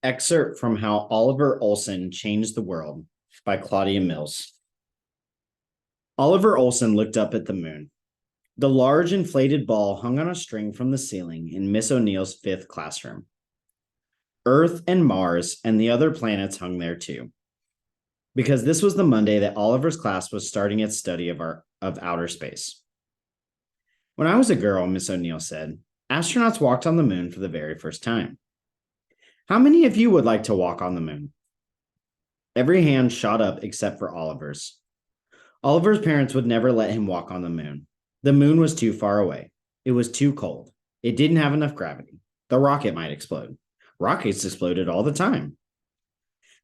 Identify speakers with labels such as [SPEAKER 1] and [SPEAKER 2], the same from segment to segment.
[SPEAKER 1] Excerpt from How Olivar Olson Changed the World by Claudia Mills. Olivar Olson looked up at the moon. The large inflated ball hung on a string from the ceiling in Miss O'Neill's fifth classroom. Earth and Mars and the other planets hung there too, because this was the Monday that Oliver's class was starting its study of outer space. When I was a girl, Miss O'Neill said, astronauts walked on the moon for the very first time. How many of you would like to walk on the moon? Every hand shot up except for Oliver's. Oliver's parents would never let him walk on the moon. The moon was too far away. It was too cold. It didn't have enough gravity. The rocket might explode. Rockets exploded all the time.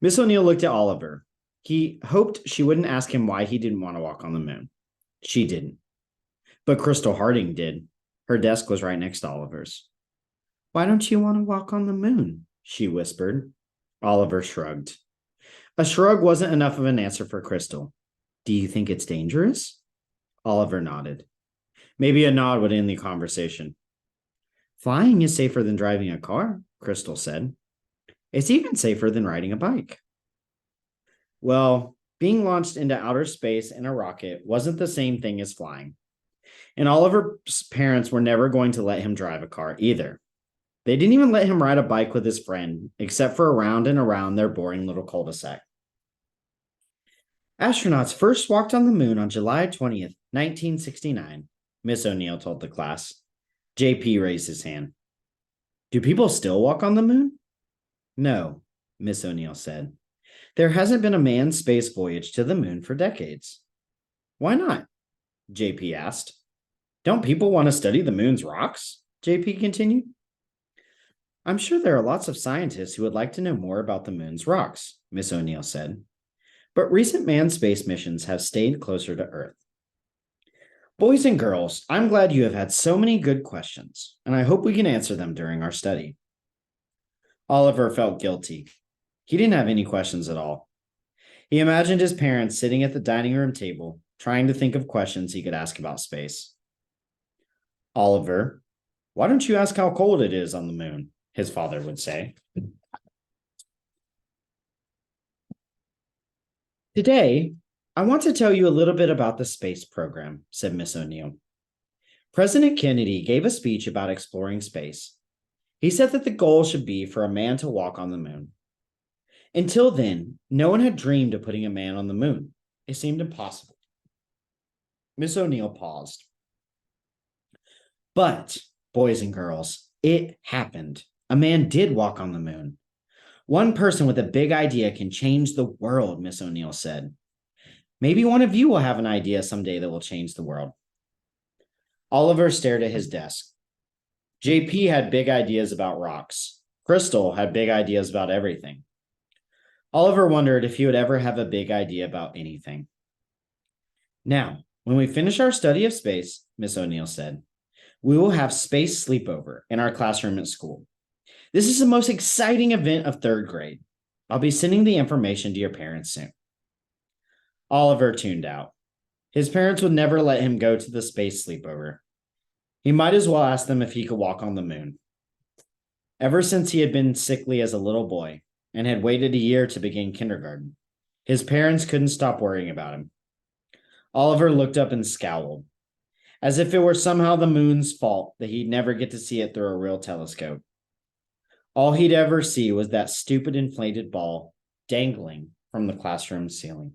[SPEAKER 1] Miss O'Neill looked at Oliver. He hoped she wouldn't ask him why he didn't want to walk on the moon. She didn't. But Crystal Harding did. Her desk was right next to Oliver's. Why don't you want to walk on the moon? She whispered. Oliver shrugged. A shrug wasn't enough of an answer for Crystal. Do you think it's dangerous? Oliver nodded. Maybe a nod would end the conversation. Flying is safer than driving a car, Crystal said. It's even safer than riding a bike. Well, being launched into outer space in a rocket wasn't the same thing as flying. And Oliver's parents were never going to let him drive a car either. They didn't even let him ride a bike with his friend, except for around and around their boring little cul-de-sac. Astronauts first walked on the moon on July 20th, 1969, Miss O'Neill told the class. JP raised his hand. Do people still walk on the moon? No, Miss O'Neill said. There hasn't been a manned space voyage to the moon for decades. Why not? JP asked. Don't people want to study the moon's rocks? JP continued. I'm sure there are lots of scientists who would like to know more about the moon's rocks, Miss O'Neill said. But recent manned space missions have stayed closer to Earth. Boys and girls, I'm glad you have had so many good questions, and I hope we can answer them during our study. Oliver felt guilty. He didn't have any questions at all. He imagined his parents sitting at the dining room table, trying to think of questions he could ask about space. Oliver, why don't you ask how cold it is on the moon? His father would say. Today, I want to tell you a little bit about the space program, said Miss O'Neill. President Kennedy gave a speech about exploring space. He said that the goal should be for a man to walk on the moon. Until then, no one had dreamed of putting a man on the moon. It seemed impossible. Miss O'Neill paused. But, boys and girls, it happened. A man did walk on the moon. One person with a big idea can change the world, Miss O'Neill said. Maybe one of you will have an idea someday that will change the world. Oliver stared at his desk. JP had big ideas about rocks. Crystal had big ideas about everything. Oliver wondered if he would ever have a big idea about anything. Now, when we finish our study of space, Miss O'Neill said, we will have space sleepover in our classroom at school. This is the most exciting event of third grade. I'll be sending the information to your parents soon. Oliver tuned out. His parents would never let him go to the space sleepover. He might as well ask them if he could walk on the moon. Ever since he had been sickly as a little boy and had waited a year to begin kindergarten, his parents couldn't stop worrying about him. Oliver looked up and scowled, as if it were somehow the moon's fault that he'd never get to see it through a real telescope. All he'd ever see was that stupid inflated ball dangling from the classroom ceiling.